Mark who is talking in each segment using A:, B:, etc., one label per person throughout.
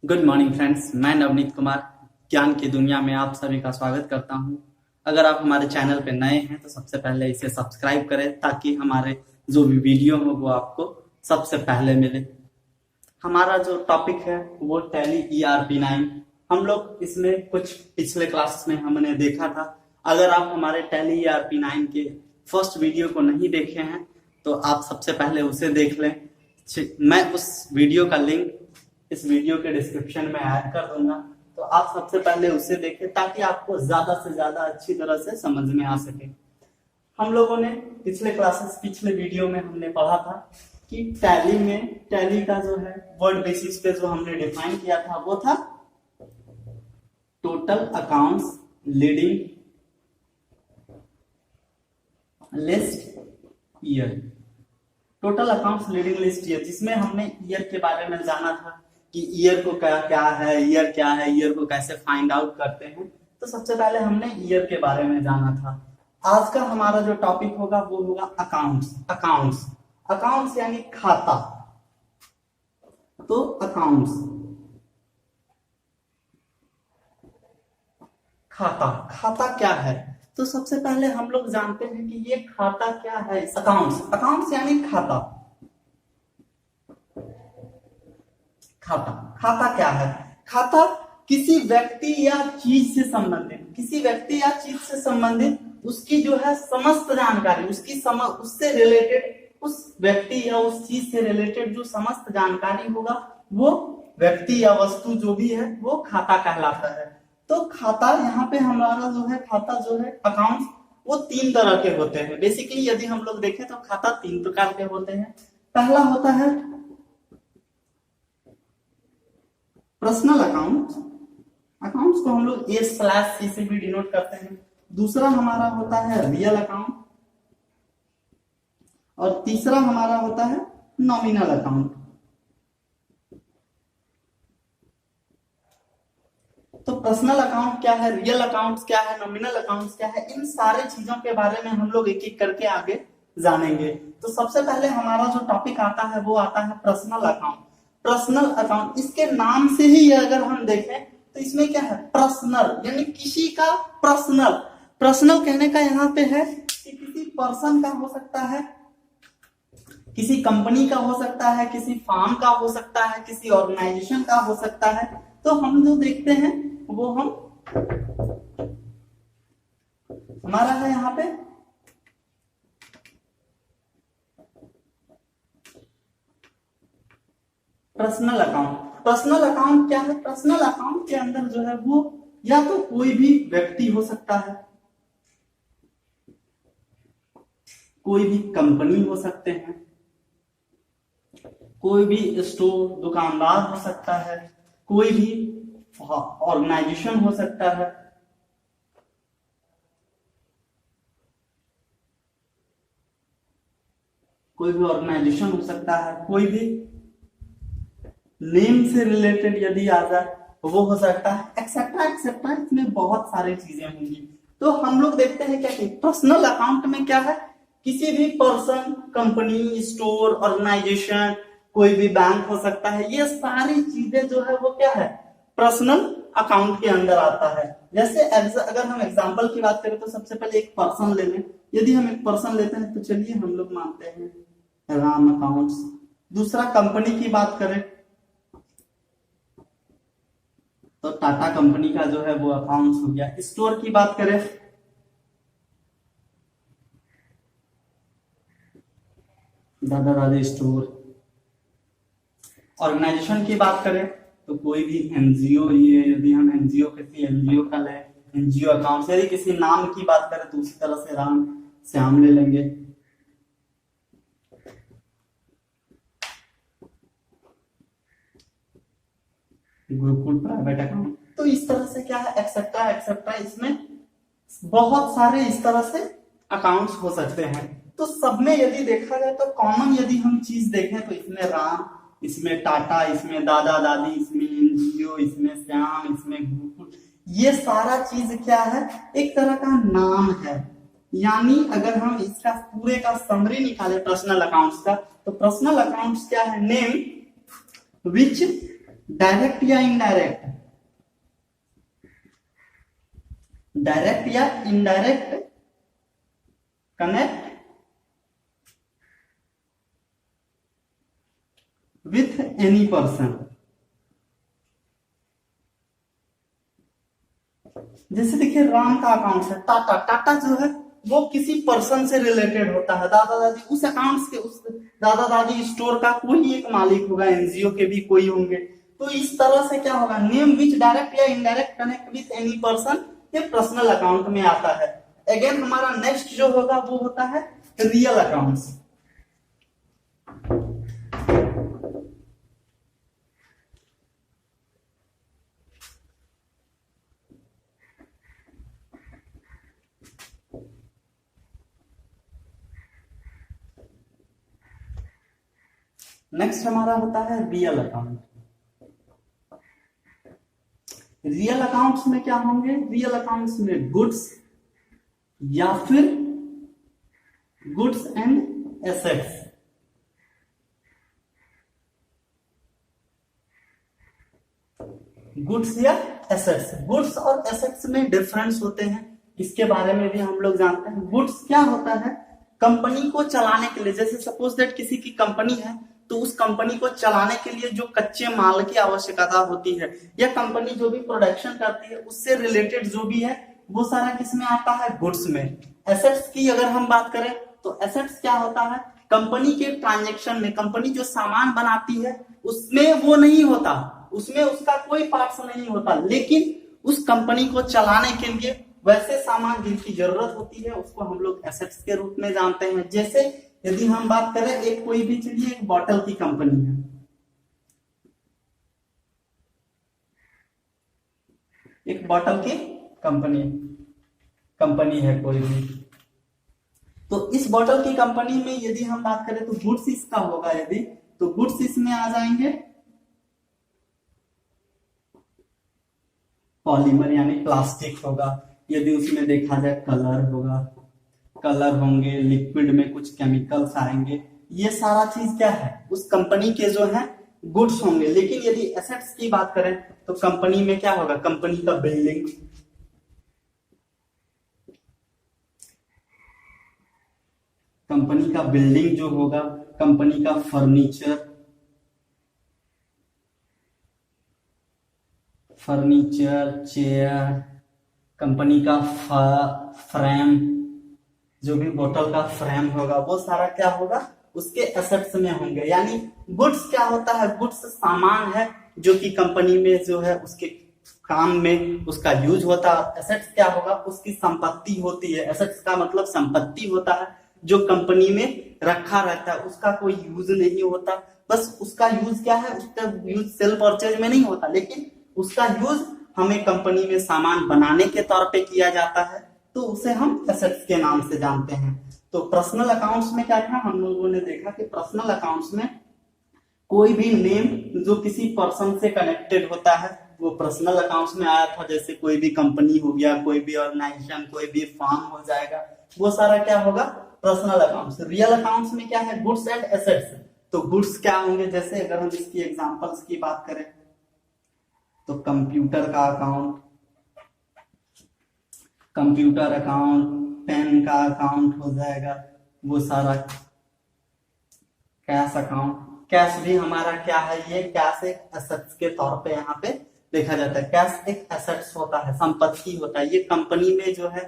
A: Good morning friends, मैं नवनीत कुमार ज्ञान की दुनिया में आप सभी का स्वागत करता हूं। अगर आप हमारे चैनल पे नए हैं तो सबसे पहले इसे सब्सक्राइब करें ताकि हमारे जो भी वीडियो हो वो आपको सबसे पहले मिले। हमारा जो टॉपिक है वो टैली ERP9। हम लोग इसमें कुछ पिछले क्लास में हमने देखा था। अगर आप हमारे टैली ERP9 के फर्स्ट वीडियो को नहीं देखे हैं तो आप सबसे पहले उसे देख लें। मैं उस वीडियो का लिंक इस वीडियो के डिस्क्रिप्शन में ऐड कर दूंगा, तो आप सबसे पहले उसे देखें ताकि आपको ज्यादा से ज्यादा अच्छी तरह से समझ में आ सके। हम लोगों ने पिछले वीडियो में हमने पढ़ा था कि टैली का जो है वर्ड बेसिस पे जो हमने डिफाइन किया था वो था total accounts leading list year. Total accounts leading list year, जिसमें हमने ईयर के बारे में जाना था कि ईयर को क्या है, ईयर को कैसे फाइंड आउट करते हैं। तो सबसे पहले हमने ईयर के बारे में जाना था। आज का हमारा जो टॉपिक होगा वो होगा अकाउंट्स यानी खाता। तो अकाउंट्स खाता क्या है? तो सबसे पहले हम लोग जानते हैं कि ये खाता क्या है। अकाउंट्स यानी खाता क्या है? खाता किसी व्यक्ति या चीज से संबंधित उसकी जो है समस्त जानकारी, उससे रिलेटेड, उस व्यक्ति या उस चीज से रिलेटेड जो समस्त जानकारी होगा वो व्यक्ति या वस्तु जो भी है वो खाता कहलाता है। तो खाता यहाँ पे हमारा जो है अकाउंट्स, वो 3 तरह के होते हैं। बेसिकली यदि हम लोग देखें तो खाता 3 प्रकार के होते हैं। पहला होता है पर्सनल अकाउंट्स को हम लोग A/C से भी डिनोट करते हैं। दूसरा हमारा होता है रियल अकाउंट और तीसरा हमारा होता है नॉमिनल अकाउंट। तो पर्सनल अकाउंट क्या है, रियल अकाउंट्स क्या है, नॉमिनल अकाउंट्स क्या है, इन सारे चीजों के बारे में हम लोग एक एक करके आगे जानेंगे। तो सबसे पहले हमारा जो टॉपिक आता है वो आता है पर्सनल अकाउंट। इसके नाम से ही अगर हम देखें तो इसमें क्या है, पर्सनल यानी किसी का पर्सनल कहने का यहाँ पे है कि किसी पर्सन का हो सकता है, किसी कंपनी का हो सकता है, किसी फार्म का हो सकता है, किसी ऑर्गेनाइजेशन का हो सकता है। तो हम जो देखते हैं वो हमारा है यहाँ पे पर्सनल अकाउंट क्या है? पर्सनल अकाउंट के अंदर जो है वो या तो कोई भी व्यक्ति हो सकता है, कोई भी कंपनी हो सकते हैं, कोई भी स्टोर दुकानदार हो सकता है, कोई भी ऑर्गेनाइजेशन हो सकता है, कोई भी नेम से रिलेटेड यदि आ जाए वो हो सकता है, एक्सेट्रा। इसमें बहुत सारी चीजें होंगी। तो हम लोग देखते हैं क्या कि पर्सनल अकाउंट में क्या है, किसी भी पर्सन, कंपनी, स्टोर, ऑर्गेनाइजेशन, कोई भी बैंक हो सकता है, ये सारी चीजें जो है वो क्या है, पर्सनल अकाउंट के अंदर आता है। जैसे अगर हम एग्जांपल की बात करें तो सबसे पहले एक पर्सन ले लें। यदि हम एक पर्सन लेते हैं तो चलिए हम लोग मानते हैं राम अकाउंट्स। दूसरा कंपनी की बात करें तो टाटा कंपनी का जो है वो अकाउंट्स हो गया। स्टोर की बात करें दादा दादी स्टोर। ऑर्गेनाइजेशन की बात करें तो कोई भी एनजीओ, ये यदि हम एनजीओ का लें, एनजीओ अकाउंट। यदि किसी नाम की बात करें तो उसी तरह से राम श्याम ले लेंगे। Gurukul private account. तो इस तरह से क्या है, एक्सेट्रा। इसमें बहुत सारे इस तरह से अकाउंट्स हो सकते हैं। तो सब में यदि देखा जाए तो कॉमन यदि हम चीज देखें तो इसमें राम, इसमें टाटा, इसमें दादा दादी, इसमें एनजीओ, इसमें श्याम, इसमें गुरुकुल, ये सारा चीज क्या है, एक तरह का नाम है। यानी अगर हम इसका पूरे का समरी निकाले पर्सनल अकाउंट्स का, तो पर्सनल अकाउंट्स क्या है, नेम विच डायरेक्ट या इनडायरेक्ट, डायरेक्ट या indirect connect with any person. जैसे देखिए राम का अकाउंट है टाटा, टाटा जो है वो किसी पर्सन से रिलेटेड होता है, दादा दादी उस अकाउंट के, उस दादा दादी स्टोर का कोई एक मालिक होगा, एनजीओ के भी कोई होंगे। तो इस तरह से क्या होगा, नेम विच डायरेक्ट या indirect connect with any person, ये पर्सनल अकाउंट में आता है। अगेन हमारा नेक्स्ट जो होगा वो होता है रियल अकाउंट्स। नेक्स्ट हमारा होता है रियल अकाउंट। रियल अकाउंट्स में क्या होंगे, रियल अकाउंट्स में गुड्स या फिर गुड्स एंड एसेट्स। गुड्स या एसेट्स, गुड्स और एसेट्स में डिफरेंस होते हैं, इसके बारे में भी हम लोग जानते हैं। गुड्स क्या होता है, कंपनी को चलाने के लिए, जैसे सपोज दैट किसी की कंपनी है तो उस कंपनी को चलाने के लिए जो कच्चे माल की आवश्यकता होती है या कंपनी जो भी प्रोडक्शन करती है उससे रिलेटेड जो भी है वो सारा किसमें आता है, गुड्स में। एसेट्स की अगर हम बात करें तो एसेट्स क्या होता है, कंपनी के ट्रांजेक्शन में, कंपनी जो सामान बनाती है उसमें वो नहीं होता, उसमें उसका कोई पार्ट्स नहीं होता, लेकिन उस कंपनी को चलाने के लिए वैसे सामान जिनकी जरूरत होती है उसको हम लोग एसेट्स के रूप में जानते हैं। जैसे यदि हम बात करें एक कोई भी चलिए एक बॉटल की कंपनी है, एक बॉटल की कंपनी है कोई भी, तो इस बॉटल की कंपनी में यदि हम बात करें तो गुड्स इसका होगा, यदि तो गुड्स इसमें आ जाएंगे पॉलीमर यानी प्लास्टिक होगा, यदि उसमें देखा जाए कलर होगा, कलर होंगे, लिक्विड में कुछ केमिकल्स आएंगे, ये सारा चीज क्या है उस कंपनी के जो है गुड्स होंगे। लेकिन यदि एसेट्स की बात करें तो कंपनी में क्या होगा, कंपनी का बिल्डिंग, कंपनी का बिल्डिंग जो होगा, कंपनी का फर्नीचर, चेयर, कंपनी का फ्रेम, जो भी बोतल का फ्रेम होगा वो सारा क्या होगा उसके एसेट्स में होंगे। यानी गुड्स क्या होता है, गुड्स सामान है जो कि कंपनी में जो है उसके काम में उसका यूज होता है। एसेट्स क्या होगा, उसकी संपत्ति होती है, एसेट्स का मतलब संपत्ति होता है जो कंपनी में रखा रहता है, उसका कोई यूज नहीं होता, बस उसका यूज क्या है, उसका यूज सेल परचेज में नहीं होता, लेकिन उसका यूज हमें कंपनी में सामान बनाने के तौर पे किया जाता है, तो उसे हम एसेट्स के नाम से जानते हैं। तो पर्सनल अकाउंट्स में क्या था, हम लोगों ने देखा कि पर्सनल अकाउंट्स में कोई भी नेम जो किसी पर्सन से कनेक्टेड होता है वो पर्सनल अकाउंट्स में आया था। जैसे कोई भी कंपनी हो गया, कोई भी ऑर्गेनाइजेशन, कोई भी फर्म हो जाएगा, वो सारा क्या होगा पर्सनल अकाउंट्स। रियल अकाउंट्स में क्या है, गुड्स एंड एसेट्स। तो गुड्स क्या होंगे, जैसे अगर हम इसकी एग्जांपल्स की बात करें तो कंप्यूटर का अकाउंट, कंप्यूटर अकाउंट, पेन का अकाउंट हो जाएगा, वो सारा। कैश अकाउंट, कैश भी हमारा क्या है, ये कैश एक एसेट्स के तौर पे यहाँ पे देखा जाता है। कैश एक एसेट्स होता है, संपत्ति होता है, ये कंपनी में जो है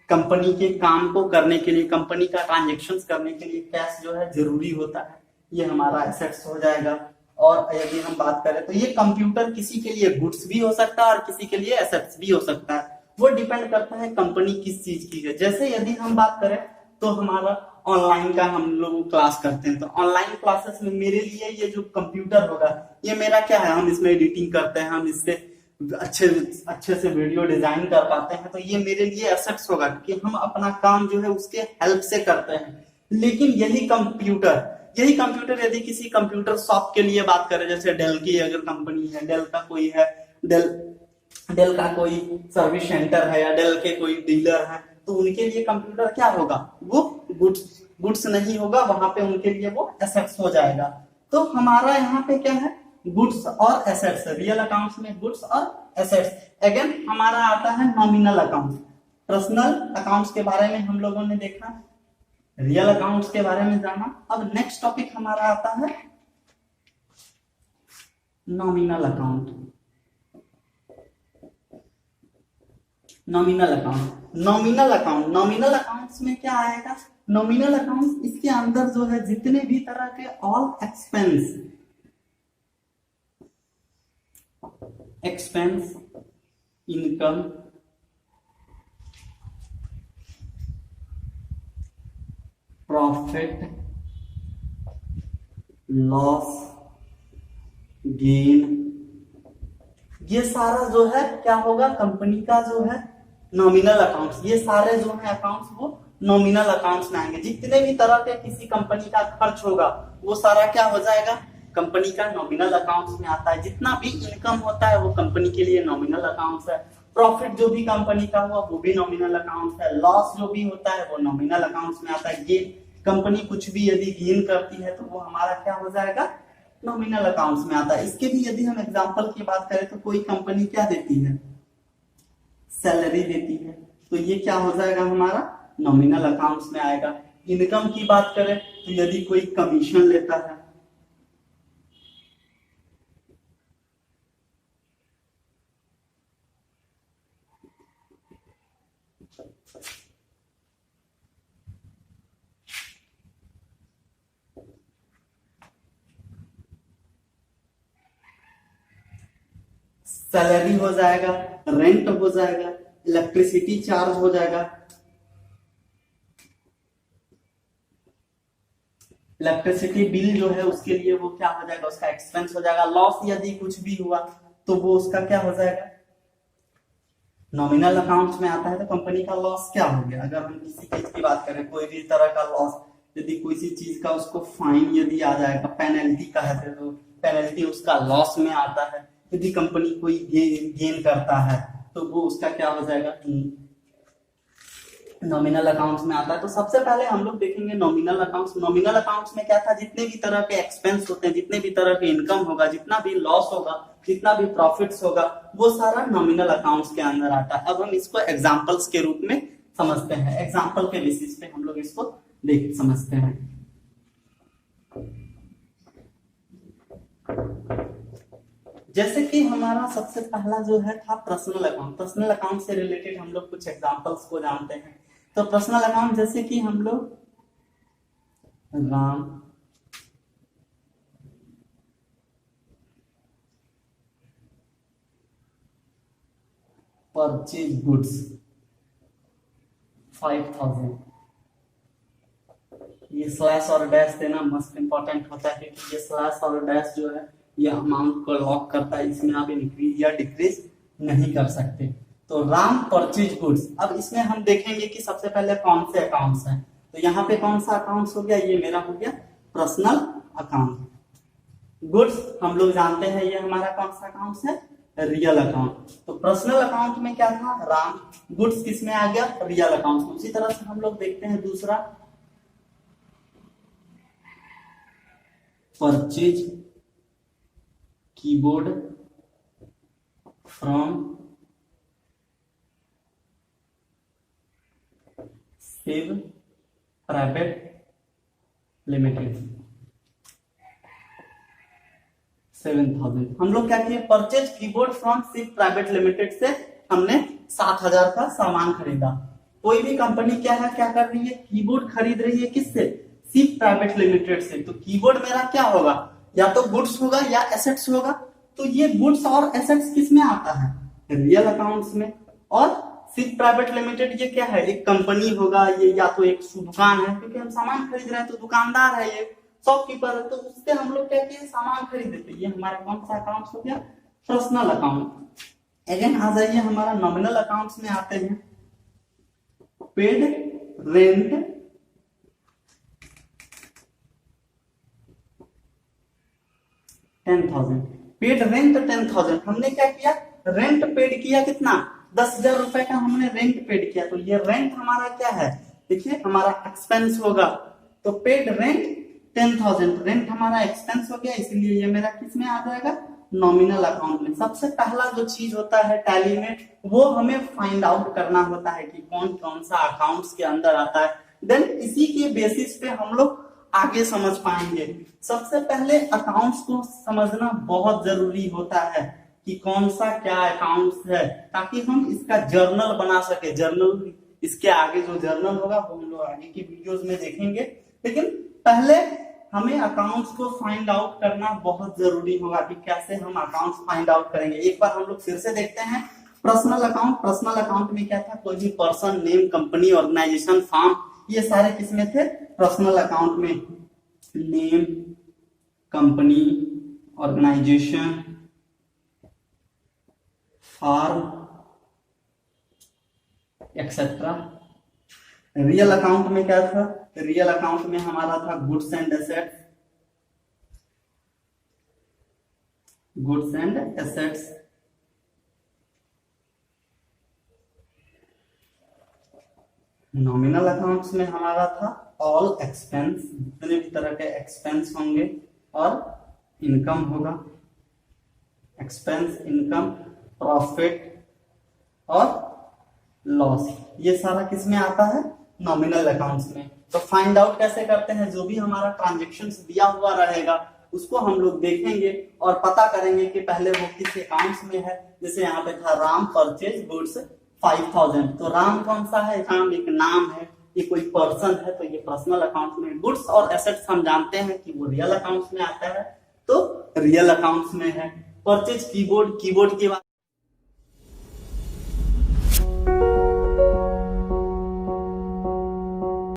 A: कंपनी के काम को करने के लिए, कंपनी का ट्रांजेक्शन करने के लिए कैश जो है जरूरी होता है, ये हमारा एसेट्स हो जाएगा। और यदि हम बात करें तो ये कंप्यूटर किसी के लिए गुड्स भी हो सकता है और किसी के लिए एसेट्स भी हो सकता है, वो डिपेंड करता है कंपनी किस चीज की है। जैसे यदि हम बात करें तो हमारा ऑनलाइन का हम लोग क्लास करते हैं, तो ऑनलाइन क्लासेस में मेरे लिए ये जो कंप्यूटर होगा ये मेरा क्या है, हम इसमें एडिटिंग करते हैं, हम इससे अच्छे से वीडियो डिजाइन कर पाते हैं, तो ये मेरे लिए एसेट्स होगा कि हम अपना काम जो है उसके हेल्प से करते हैं। लेकिन यही कंप्यूटर यदि किसी कंप्यूटर शॉप के लिए बात करें, जैसे डेल की अगर कंपनी है, डेल का कोई है, डेल का कोई सर्विस सेंटर है या डेल के कोई डीलर है, तो उनके लिए कंप्यूटर क्या होगा, वो गुड्स नहीं होगा, वहां पे उनके लिए वो एसेट्स हो जाएगा। तो हमारा यहाँ पे क्या है, गुड्स और एसेट्स, रियल अकाउंट्स में गुड्स और एसेट्स। अगेन हमारा आता है नॉमिनल अकाउंट। पर्सनल अकाउंट्स के बारे में हम लोगों ने देखा, रियल अकाउंट्स के बारे में जाना। अब नेक्स्ट टॉपिक हमारा आता है nominal account. Nominal account, nominal account, nominal accounts में क्या आएगा? नॉमिनल अकाउंट इसके अंदर जो है जितने भी तरह के all expense, expense, income, profit, loss, gain, ये सारा जो है क्या होगा? कंपनी का जो है नॉमिनल अकाउंट्स। ये सारे जो है अकाउंट्स वो नॉमिनल अकाउंट्स में आएंगे। जितने भी तरह के किसी कंपनी का खर्च होगा वो सारा क्या हो जाएगा? कंपनी का नॉमिनल अकाउंट्स में आता है। जितना भी इनकम होता है वो कंपनी के लिए नॉमिनल अकाउंट्स है। प्रॉफिट जो भी कंपनी का हुआ वो भी नॉमिनल अकाउंट्स है। लॉस जो भी होता है वो नॉमिनल अकाउंट्स में आता है। ये कंपनी कुछ भी यदि गेन करती है तो वो हमारा क्या हो जाएगा? नॉमिनल अकाउंट्स में आता है। इसके भी यदि हम एग्जांपल की बात करें तो कोई कंपनी क्या देती है? सैलरी देती है, तो ये क्या हो जाएगा? हमारा नॉमिनल अकाउंट्स में आएगा। इनकम की बात करें तो यदि कोई कमीशन लेता है, सैलरी हो जाएगा, रेंट हो जाएगा, इलेक्ट्रिसिटी चार्ज हो जाएगा, इलेक्ट्रिसिटी बिल जो है उसके लिए वो क्या हो जाएगा? उसका एक्सपेंस हो जाएगा। लॉस यदि कुछ भी हुआ तो वो उसका क्या हो जाएगा? नॉमिनल अकाउंट्स में आता है। तो कंपनी का लॉस क्या हो गया? अगर हम किसी चीज की बात करें, कोई भी तरह का लॉस, यदि किसी चीज का उसको फाइन यदि आ जाएगा, पेनल्टी कहते हैं, तो पेनल्टी उसका लॉस में आता है। यदि कंपनी कोई गेन करता है तो वो उसका क्या हो जाएगा? नॉमिनल अकाउंट्स में आता है। तो सबसे पहले हम लोग देखेंगे नॉमिनल अकाउंट्स। नॉमिनल अकाउंट्स में क्या था? जितने भी तरह के एक्सपेंस होते हैं, जितने भी तरह के इनकम होगा, जितना भी लॉस होगा, जितना भी प्रॉफिट्स होगा, वो सारा नॉमिनल अकाउंट्स के अंदर आता है। अब हम इसको एग्जांपल्स के रूप में समझते हैं। एग्जांपल के बेसिस पे हम लोग इसको देख समझते हैं। जैसे कि हमारा सबसे पहला जो है था पर्सनल अकाउंट। पर्सनल अकाउंट से रिलेटेड हम लोग कुछ एग्जांपल्स को जानते हैं। तो पर्सनल अकाउंट जैसे कि हम लोग राम परचेज गुड्स 5000, ये स्लैश और डैश देना मस्ट इंपॉर्टेंट होता है, क्योंकि ये स्लैश और डैश जो है ये अमाउंट को लॉक करता है। इसमें आप इंक्रीज या डिक्रीज नहीं कर सकते। तो राम परचेज गुड्स। अब इसमें हम देखेंगे कि सबसे पहले कौन से अकाउंट्स हैं। तो यहाँ पे कौन सा अकाउंट्स हो गया? ये मेरा हो गया पर्सनल अकाउंट। गुड्स हम लोग जानते हैं ये हमारा कौन सा अकाउंट है? Real account. तो पर्सनल अकाउंट में क्या था? राम। गुड्स किस में आ गया? Real account. उसी तरह से हम लोग देखते हैं दूसरा, purchase keyboard from Shiv private limited 7000। हम लोग क्या किए? Purchase keyboard from Shiv private limited से हमने 7000 का सामान खरीदा। कोई भी कंपनी क्या है, क्या कर रही है? कीबोर्ड खरीद रही है। किससे? शिव प्राइवेट लिमिटेड से। तो कीबोर्ड मेरा क्या होगा? या तो गुड्स होगा या एसेट्स होगा। तो ये गुड्स और एसेट्स किस में आता है? रियल अकाउंट्स में। और शिव प्राइवेट लिमिटेड ये क्या है? एक कंपनी होगा, ये या तो एक दुकान है, क्योंकि हम सामान खरीद रहे हैं तो दुकानदार है, ये शॉपकीपर है, तो उससे हम लोग क्या किए? सामान खरीदते। ये हमारा कौन सा अकाउंट हो गया? Personal account. अगेन आ जाइए हमारा नॉमिनल अकाउंट्स में आते हैं। Paid rent, $10,000। Paid rent 10,000। हमने क्या किया? रेंट पेड किया। कितना? 10,000 रुपए का हमने रेंट पेड किया। तो ये रेंट हमारा क्या है? देखिए हमारा एक्सपेंस होगा। तो पेड रेंट 10,000 रेंट हमारा एक्सपेंस हो गया, इसलिए ये मेरा किस में आ जाएगा, नॉमिनल अकाउंट में। सबसे पहला जो चीज होता है टैली में, वो हमें फाइंड आउट करना होता है कि कौन कौन सा अकाउंट्स के अंदर आता है। देन इसी के बेसिस पे हम लोग आगे समझ पाएंगे। सबसे पहले अकाउंट्स को समझना बहुत जरूरी होता है कि कौन सा क्या अकाउंट्स है, ताकि हम इसका जर्नल बना सके। जर्नल, इसके आगे जो जर्नल होगा वो हम लोग आगे की वीडियोस में देखेंगे, लेकिन पहले हमें अकाउंट्स को फाइंड आउट करना बहुत जरूरी होगा कि कैसे हम अकाउंट्स फाइंड आउट करेंगे। एक बार हम लोग फिर से देखते हैं पर्सनल अकाउंट। पर्सनल अकाउंट में क्या था, कोई भी person, name, company, organisation, firm, ये सारे किसमें थे, पर्सनल अकाउंट में। Name, company, organisation, firm etcetera. Real account में क्या था, रियल अकाउंट में हमारा था goods and assets, goods and assets. Nominal accounts में हमारा था ऑल एक्सपेंस, जितने भी तरह के एक्सपेंस होंगे, और इनकम होगा, एक्सपेंस, इनकम, प्रॉफिट और लॉस। ये सारा किस में आता है, नॉमिनल अकाउंट्स में। तो फाइंड आउट कैसे करते हैं, जो भी हमारा ट्रांजेक्शन दिया हुआ रहेगा उसको हम लोग देखेंगे और पता करेंगे कि पहले वो किस अकाउंट्स में है। जैसे यहाँ पे था राम परचेज गुड्स 5,000, तो राम कौन सा है, राम एक नाम है, ये कोई पर्सन है, तो ये पर्सनल अकाउंट में। गुड्स और एसेट्स हम जानते हैं कि वो रियल अकाउंट्स में आता है, तो रियल अकाउंट्स में है। परचेज कीबोर्ड, कीबोर्ड की बात